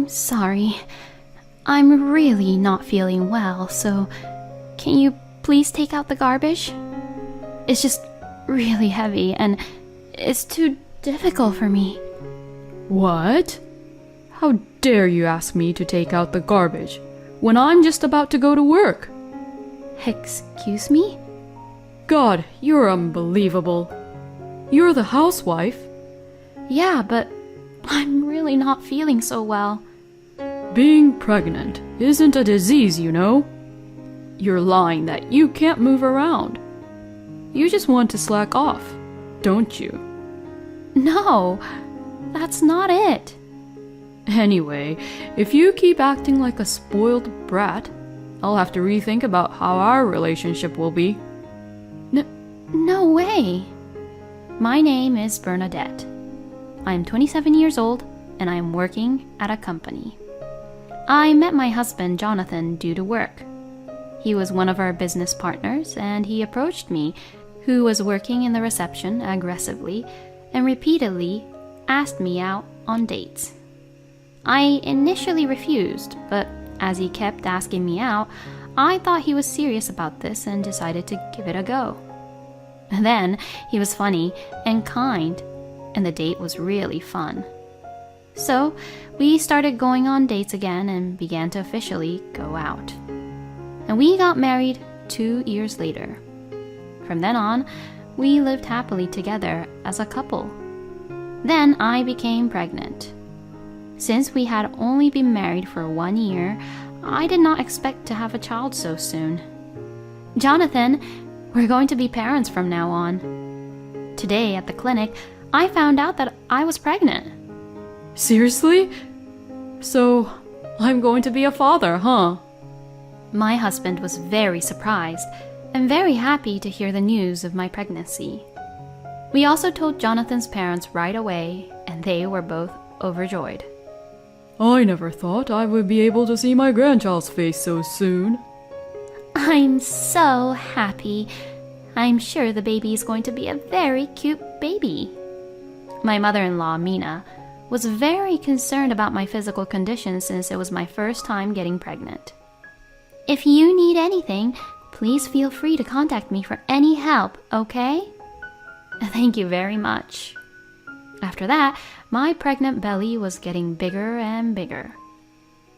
I'm sorry. I'm really not feeling well, so can you please take out the garbage? It's just really heavy and it's too difficult for me. What? How dare you ask me to take out the garbage when I'm just about to go to work? Excuse me? God, you're unbelievable. You're the housewife. Yeah, but I'm really not feeling so well. Being pregnant isn't a disease, you know. You're lying that you can't move around. You just want to slack off, don't you? No, that's not it. Anyway, if you keep acting like a spoiled brat, I'll have to rethink about how our relationship will be. No way. My name is Bernadette. I'm 27 years old and I'm working at a company. I met my husband Jonathan due to work. He was one of our business partners and he approached me, who was working in the reception, aggressively and repeatedly asked me out on dates. I initially refused, but as he kept asking me out, I thought he was serious about this and decided to give it a go. Then he was funny and kind, and the date was really fun. So we started going on dates again and began to officially go out. And we got married 2 years later. From then on, we lived happily together as a couple. Then I became pregnant. Since we had only been married for 1 year, I did not expect to have a child so soon. Jonathan, we're going to be parents from now on. Today at the clinic, I found out that I was pregnant. Seriously? So, I'm going to be a father, huh? My husband was very surprised and very happy to hear the news of my pregnancy. We also told Jonathan's parents right away, and they were both overjoyed. I never thought I would be able to see my grandchild's face so soon. I'm so happy. I'm sure the baby is going to be a very cute baby. My mother-in-law, Mina, was very concerned about my physical condition since it was my first time getting pregnant. If you need anything, please feel free to contact me for any help, okay? Thank you very much. After that, my pregnant belly was getting bigger and bigger.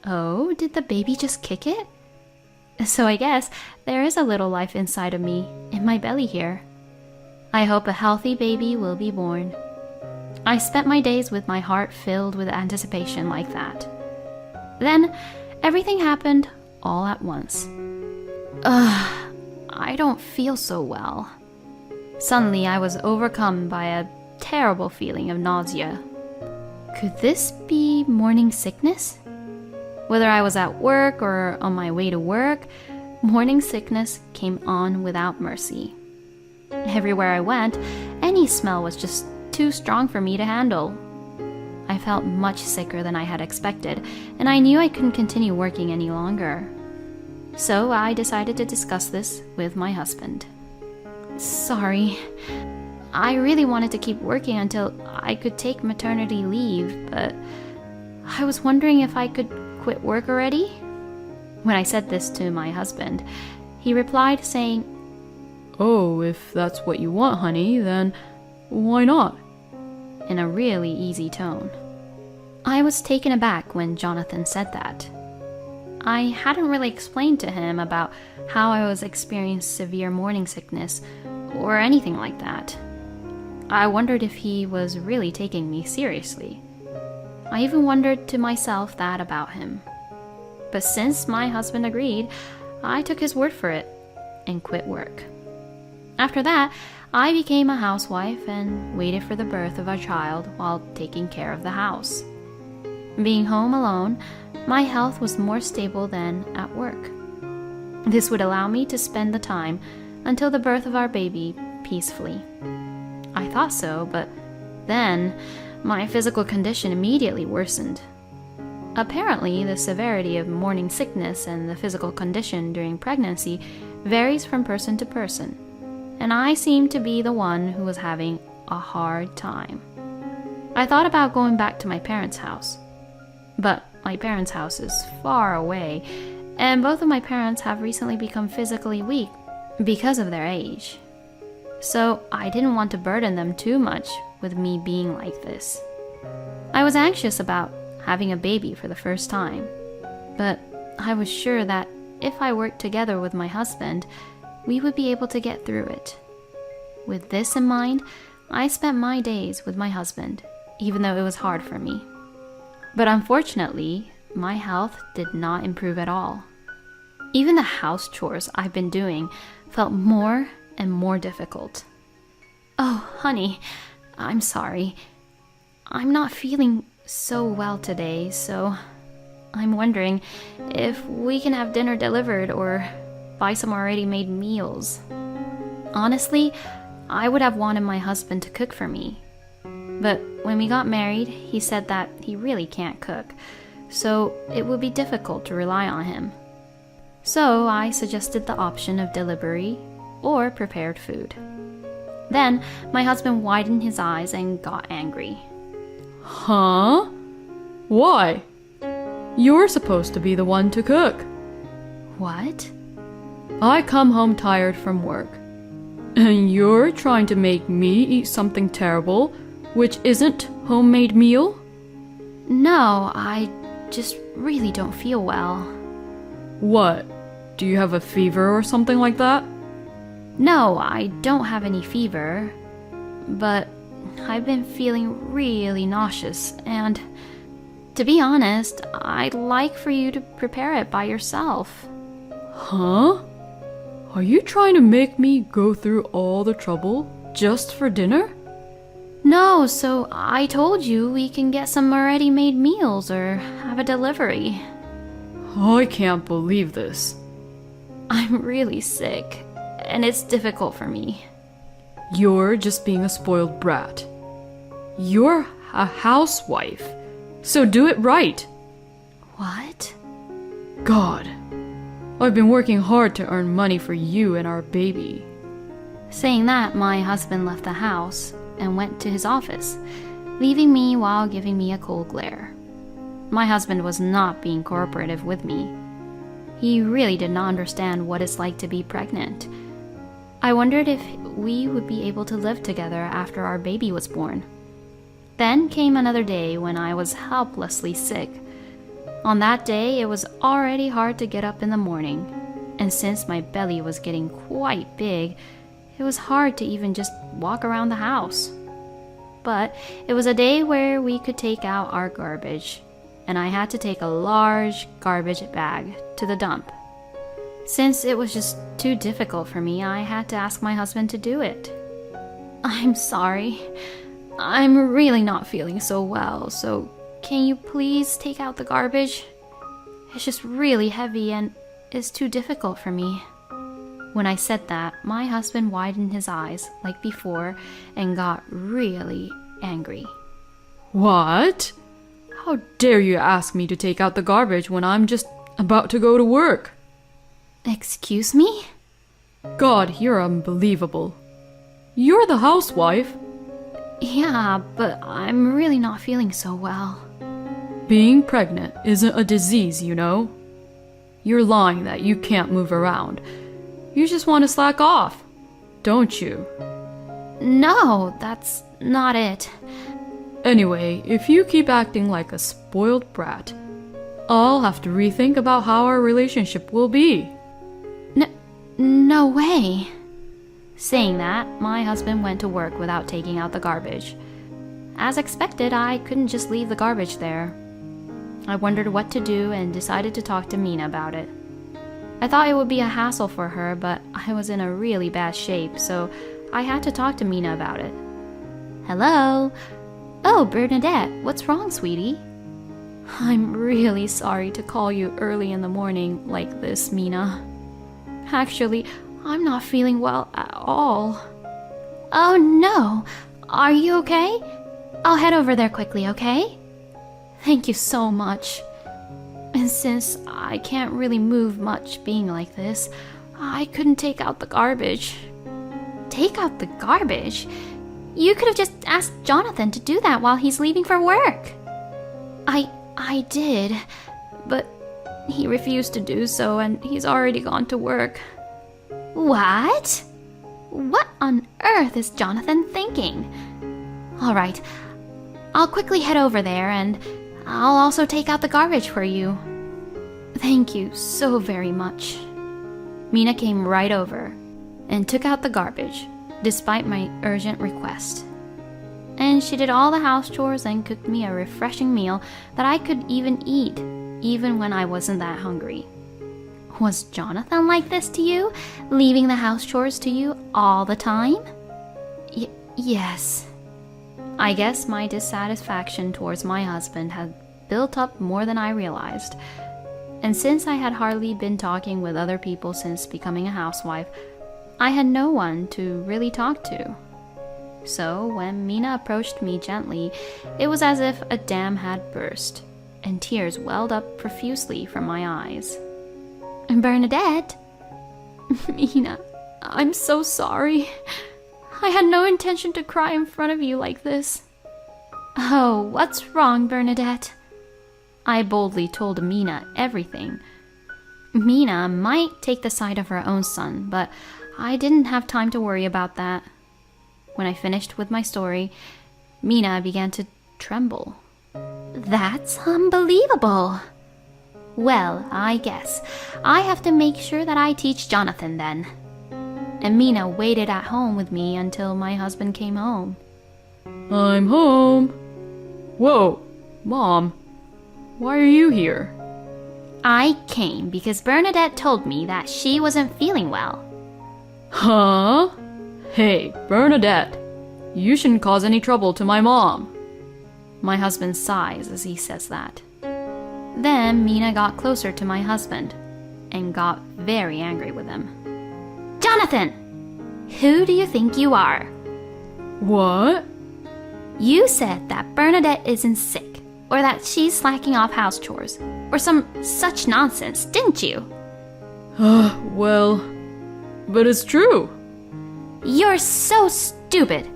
Oh, did the baby just kick it? So I guess there is a little life inside of me, in my belly here. I hope a healthy baby will be born. I spent my days with my heart filled with anticipation like that. Then, everything happened all at once. I don't feel so well. Suddenly, I was overcome by a terrible feeling of nausea. Could this be morning sickness? Whether I was at work or on my way to work, morning sickness came on without mercy. Everywhere I went, any smell was just too strong for me to handle. I felt much sicker than I had expected, and I knew I couldn't continue working any longer. So I decided to discuss this with my husband. Sorry, I really wanted to keep working until I could take maternity leave, but I was wondering if I could quit work already? When I said this to my husband, he replied saying, Oh, if that's what you want, honey, then why not? In a really easy tone. I was taken aback when Jonathan said that. I hadn't really explained to him about how I was experiencing severe morning sickness or anything like that. I wondered if he was really taking me seriously. I even wondered to myself that about him. But since my husband agreed, I took his word for it and quit work. After that, I became a housewife and waited for the birth of our child while taking care of the house. Being home alone, my health was more stable than at work. This would allow me to spend the time until the birth of our baby peacefully. I thought so, but then my physical condition immediately worsened. Apparently, the severity of morning sickness and the physical condition during pregnancy varies from person to person, and I seemed to be the one who was having a hard time. I thought about going back to my parents' house, but my parents' house is far away, and both of my parents have recently become physically weak because of their age. So I didn't want to burden them too much with me being like this. I was anxious about having a baby for the first time, but I was sure that if I worked together with my husband, we would be able to get through it. With this in mind, I spent my days with my husband, even though it was hard for me. But unfortunately, my health did not improve at all. Even the house chores I've been doing felt more and more difficult. Oh, honey, I'm sorry. I'm not feeling so well today, so I'm wondering if we can have dinner delivered or buy some already made meals. Honestly, I would have wanted my husband to cook for me. But when we got married, he said that he really can't cook, so it would be difficult to rely on him. So I suggested the option of delivery or prepared food. Then my husband widened his eyes and got angry. Huh? Why? You're supposed to be the one to cook. What? I come home tired from work, and you're trying to make me eat something terrible, which isn't homemade meal? No, I just really don't feel well. What? Do you have a fever or something like that? No, I don't have any fever, but I've been feeling really nauseous, and to be honest, I'd like for you to prepare it by yourself. Huh? Are you trying to make me go through all the trouble just for dinner? No, so I told you we can get some already made meals or have a delivery. I can't believe this. I'm really sick, and it's difficult for me. You're just being a spoiled brat. You're a housewife, so do it right. What? God, I've been working hard to earn money for you and our baby. Saying that, my husband left the house and went to his office, leaving me while giving me a cold glare. My husband was not being cooperative with me. He really did not understand what it's like to be pregnant. I wondered if we would be able to live together after our baby was born. Then came another day when I was helplessly sick. On that day, it was already hard to get up in the morning, and since my belly was getting quite big, it was hard to even just walk around the house. But it was a day where we could take out our garbage, and I had to take a large garbage bag to the dump. Since it was just too difficult for me, I had to ask my husband to do it. I'm sorry. I'm really not feeling so well, so can you please take out the garbage? It's just really heavy and it's too difficult for me. When I said that, my husband widened his eyes like before and got really angry. What? How dare you ask me to take out the garbage when I'm just about to go to work? Excuse me? God, you're unbelievable. You're the housewife. Yeah, but I'm really not feeling so well. Being pregnant isn't a disease, you know. You're lying that you can't move around. You just want to slack off, don't you? No, that's not it. Anyway, if you keep acting like a spoiled brat, I'll have to rethink about how our relationship will be. No way. Saying that, my husband went to work without taking out the garbage. As expected, I couldn't just leave the garbage there. I wondered what to do and decided to talk to Mina about it. I thought it would be a hassle for her, but I was in a really bad shape, so I had to talk to Mina about it. Hello? Oh, Bernadette, what's wrong, sweetie? I'm really sorry to call you early in the morning like this, Mina. Actually, I'm not feeling well at all. Oh no, are you okay? I'll head over there quickly, okay? Thank you so much. And since I can't really move much being like this, I couldn't take out the garbage. Take out the garbage? You could have just asked Jonathan to do that while he's leaving for work. I did, but he refused to do so and he's already gone to work. What? What on earth is Jonathan thinking? All right, I'll quickly head over there and I'll also take out the garbage for you. Thank you so very much. Mina came right over and took out the garbage, despite my urgent request. And she did all the house chores and cooked me a refreshing meal that I could even eat, even when I wasn't that hungry. Was Jonathan like this to you, leaving the house chores to you all the time? Yes. I guess my dissatisfaction towards my husband had built up more than I realized. And since I had hardly been talking with other people since becoming a housewife, I had no one to really talk to. So when Mina approached me gently, it was as if a dam had burst, and tears welled up profusely from my eyes. Bernadette? Mina, I'm so sorry. I had no intention to cry in front of you like this. Oh, what's wrong, Bernadette? I boldly told Mina everything. Mina might take the side of her own son, but I didn't have time to worry about that. When I finished with my story, Mina began to tremble. That's unbelievable. Well, I guess I have to make sure that I teach Jonathan then. And Mina waited at home with me until my husband came home. I'm home. Whoa, Mom, why are you here? I came because Bernadette told me that she wasn't feeling well. Huh? Hey, Bernadette, you shouldn't cause any trouble to my mom. My husband sighs as he says that. Then Mina got closer to my husband and got very angry with him. Jonathan! Who do you think you are? What? You said that Bernadette isn't sick, or that she's slacking off house chores, or some such nonsense, didn't you? Well, but it's true. You're so stupid.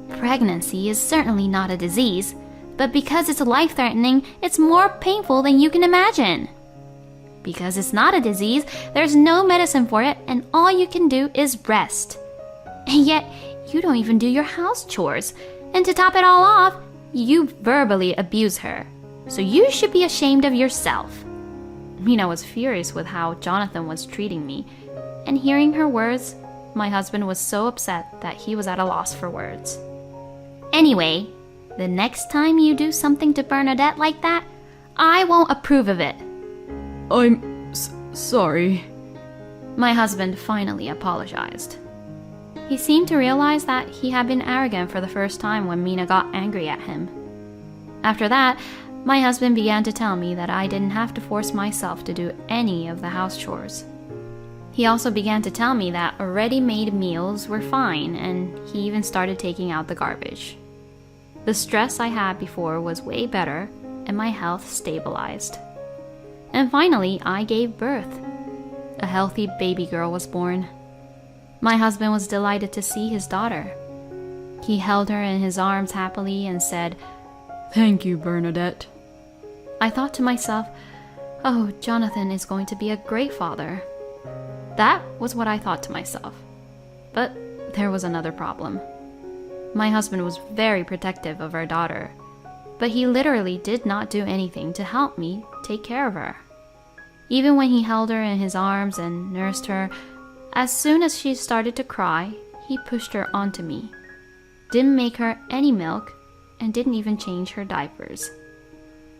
Pregnancy is certainly not a disease, but because it's life-threatening, it's more painful than you can imagine. Because it's not a disease, there's no medicine for it, and all you can do is rest. And yet, you don't even do your house chores. And to top it all off, you verbally abuse her. So you should be ashamed of yourself. Mina was furious with how Jonathan was treating me, and hearing her words, my husband was so upset that he was at a loss for words. Anyway, the next time you do something to Bernadette like that, I won't approve of it. I'm sorry. My husband finally apologized. He seemed to realize that he had been arrogant for the first time when Mina got angry at him. After that, my husband began to tell me that I didn't have to force myself to do any of the house chores. He also began to tell me that ready-made meals were fine, and he even started taking out the garbage. The stress I had before was way better, and my health stabilized. And finally, I gave birth. A healthy baby girl was born. My husband was delighted to see his daughter. He held her in his arms happily and said, "Thank you, Bernadette." I thought to myself, oh, Jonathan is going to be a great father. That was what I thought to myself. But there was another problem. My husband was very protective of our daughter, but he literally did not do anything to help me take care of her. Even when he held her in his arms and nursed her, as soon as she started to cry, he pushed her onto me, didn't make her any milk, and didn't even change her diapers.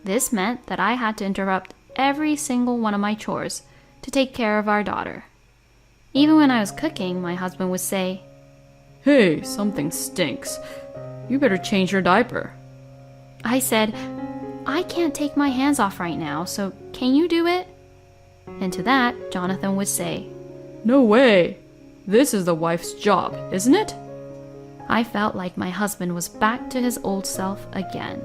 This meant that I had to interrupt every single one of my chores to take care of our daughter. Even when I was cooking, my husband would say, "Hey, something stinks. You better change your diaper." I said, "I can't take my hands off right now, so can you do it?" And to that, Jonathan would say, "No way. This is the wife's job, isn't it?" I felt like my husband was back to his old self again.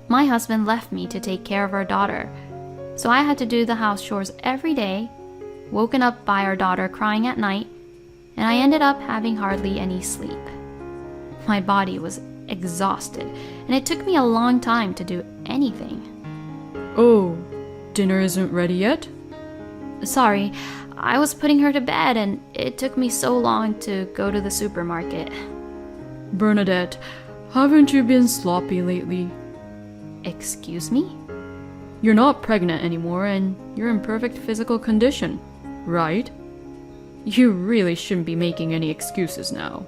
My husband left me to take care of our daughter, so I had to do the house chores every day, woken up by our daughter crying at night, and I ended up having hardly any sleep. My body was exhausted, and it took me a long time to do anything. dinner isn't ready yet? Sorry, I was putting her to bed and it took me so long to go to the supermarket. Bernadette, haven't you been sloppy lately? Excuse me? You're not pregnant anymore and you're in perfect physical condition, right? You really shouldn't be making any excuses now.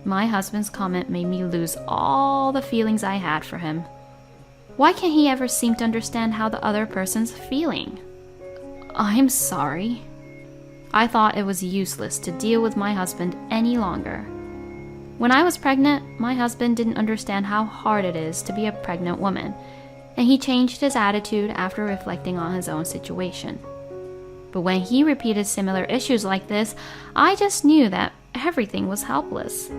My husband's comment made me lose all the feelings I had for him. Why can't he ever seem to understand how the other person's feeling? I'm sorry. I thought it was useless to deal with my husband any longer. When I was pregnant, my husband didn't understand how hard it is to be a pregnant woman, and he changed his attitude after reflecting on his own situation. But when he repeated similar issues like this, I just knew that everything was helpless.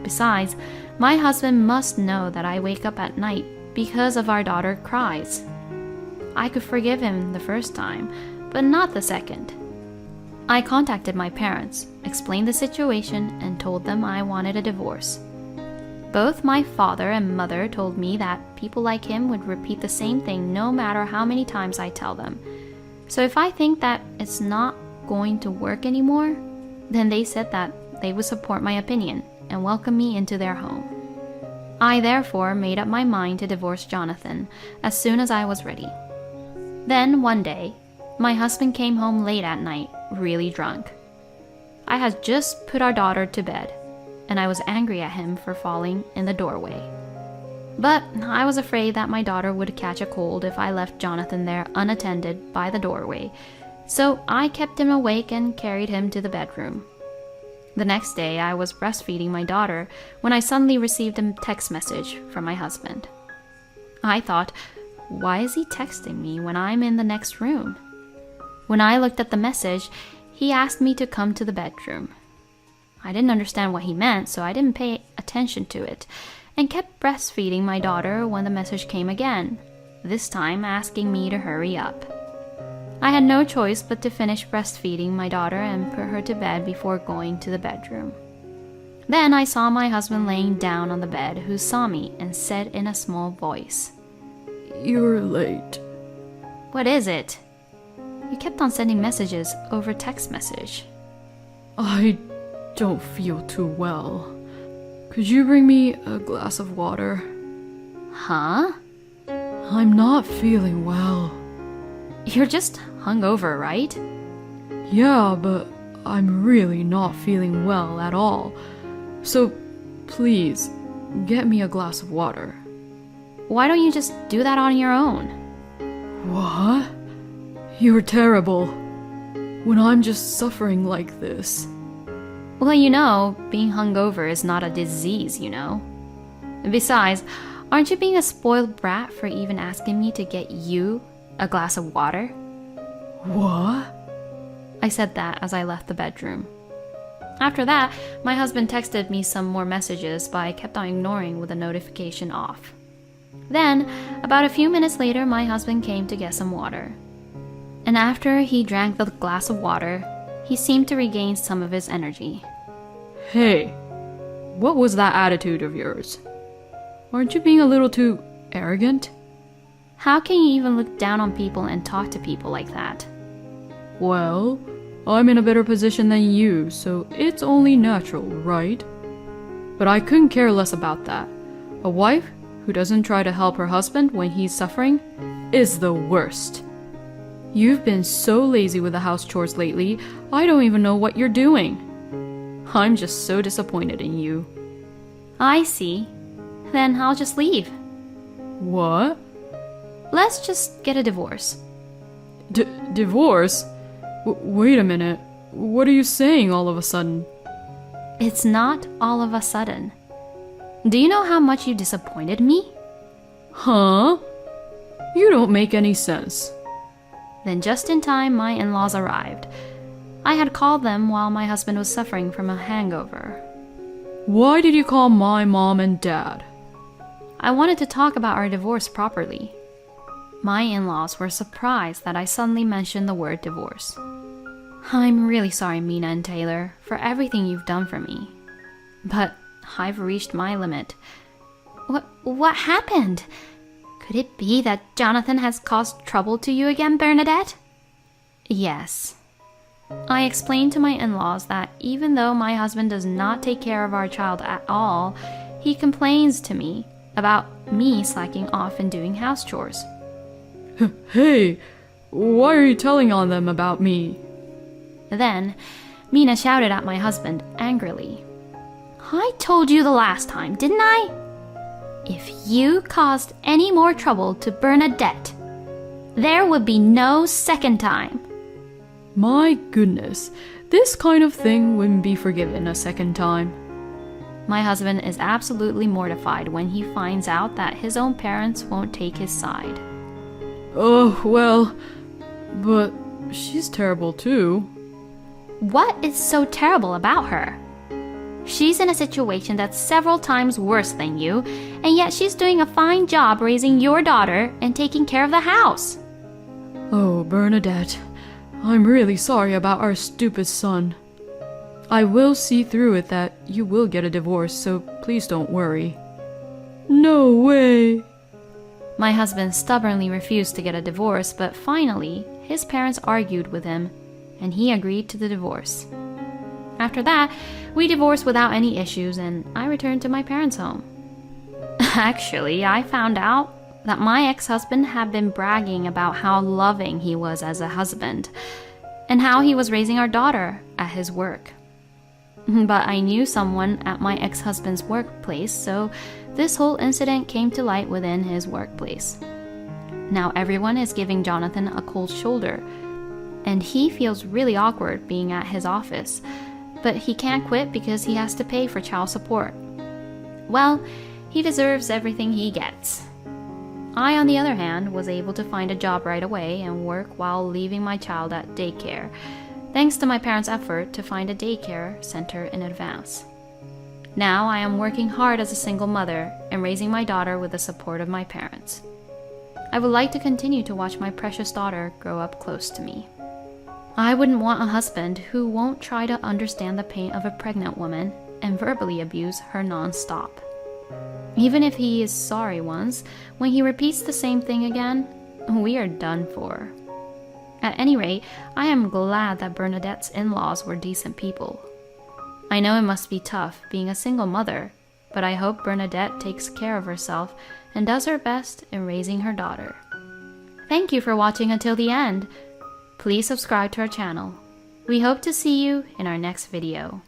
Besides, my husband must know that I wake up at night because of our daughter cries. I could forgive him the first time, but not the second. I contacted my parents, explained the situation, and told them I wanted a divorce. Both my father and mother told me that people like him would repeat the same thing no matter how many times I tell them. So if I think that it's not going to work anymore, then they said that they would support my opinion and welcome me into their home. I therefore made up my mind to divorce Jonathan as soon as I was ready. Then one day, my husband came home late at night, really drunk. I had just put our daughter to bed, and I was angry at him for falling in the doorway. But I was afraid that my daughter would catch a cold if I left Jonathan there unattended by the doorway, so I kept him awake and carried him to the bedroom. The next day, I was breastfeeding my daughter when I suddenly received a text message from my husband. I thought, why is he texting me when I'm in the next room? When I looked at the message, he asked me to come to the bedroom. I didn't understand what he meant, so I didn't pay attention to it, and kept breastfeeding my daughter when the message came again, this time asking me to hurry up. I had no choice but to finish breastfeeding my daughter and put her to bed before going to the bedroom. Then I saw my husband laying down on the bed, who saw me and said in a small voice, "You're late." "What is it?" You kept on sending messages over text message. I don't feel too well. Could you bring me a glass of water? Huh? I'm not feeling well. You're just hungover, right? Yeah, but I'm really not feeling well at all. So, please, get me a glass of water. Why don't you just do that on your own? What? You're terrible. When I'm just suffering like this. Well, being hungover is not a disease, And besides, aren't you being a spoiled brat for even asking me to get you a glass of water? What? I said that as I left the bedroom. After that, my husband texted me some more messages, but I kept on ignoring with the notification off. Then, about a few minutes later, my husband came to get some water. And after he drank the glass of water, he seemed to regain some of his energy. Hey, what was that attitude of yours? Aren't you being a little too arrogant? How can you even look down on people and talk to people like that? Well, I'm in a better position than you, so it's only natural, right? But I couldn't care less about that. A wife who doesn't try to help her husband when he's suffering is the worst. You've been so lazy with the house chores lately, I don't even know what you're doing. I'm just so disappointed in you. I see. Then I'll just leave. What? Let's just get a divorce. Divorce? Wait a minute. What are you saying all of a sudden? It's not all of a sudden. Do you know how much you disappointed me? Huh? You don't make any sense. Then just in time, my in-laws arrived. I had called them while my husband was suffering from a hangover. Why did you call my mom and dad? I wanted to talk about our divorce properly. My in-laws were surprised that I suddenly mentioned the word divorce. I'm really sorry, Mina and Taylor, for everything you've done for me. But I've reached my limit. What happened? Could it be that Jonathan has caused trouble to you again, Bernadette? Yes. I explained to my in-laws that even though my husband does not take care of our child at all, he complains to me about me slacking off and doing house chores. Hey, why are you telling on them about me? Then, Mina shouted at my husband angrily. I told you the last time, didn't I? If you caused any more trouble to Bernadette, there would be no second time. My goodness, this kind of thing wouldn't be forgiven a second time. My husband is absolutely mortified when he finds out that his own parents won't take his side. Oh, well, but she's terrible too. What is so terrible about her? She's in a situation that's several times worse than you, and yet she's doing a fine job raising your daughter and taking care of the house. Oh, Bernadette, I'm really sorry about our stupid son. I will see through it that you will get a divorce, so please don't worry. No way! My husband stubbornly refused to get a divorce, but finally, his parents argued with him, and he agreed to the divorce. After that, we divorced without any issues, and I returned to my parents' home. Actually, I found out that my ex-husband had been bragging about how loving he was as a husband, and how he was raising our daughter at his work. But I knew someone at my ex-husband's workplace, so this whole incident came to light within his workplace. Now everyone is giving Jonathan a cold shoulder, and he feels really awkward being at his office, but he can't quit because he has to pay for child support. Well, he deserves everything he gets. I, on the other hand, was able to find a job right away and work while leaving my child at daycare, thanks to my parents' effort to find a daycare center in advance. Now I am working hard as a single mother and raising my daughter with the support of my parents. I would like to continue to watch my precious daughter grow up close to me. I wouldn't want a husband who won't try to understand the pain of a pregnant woman and verbally abuse her non-stop. Even if he is sorry once, when he repeats the same thing again, we are done for. At any rate, I am glad that Bernadette's in-laws were decent people. I know it must be tough being a single mother, but I hope Bernadette takes care of herself and does her best in raising her daughter. Thank you for watching until the end. Please subscribe to our channel. We hope to see you in our next video.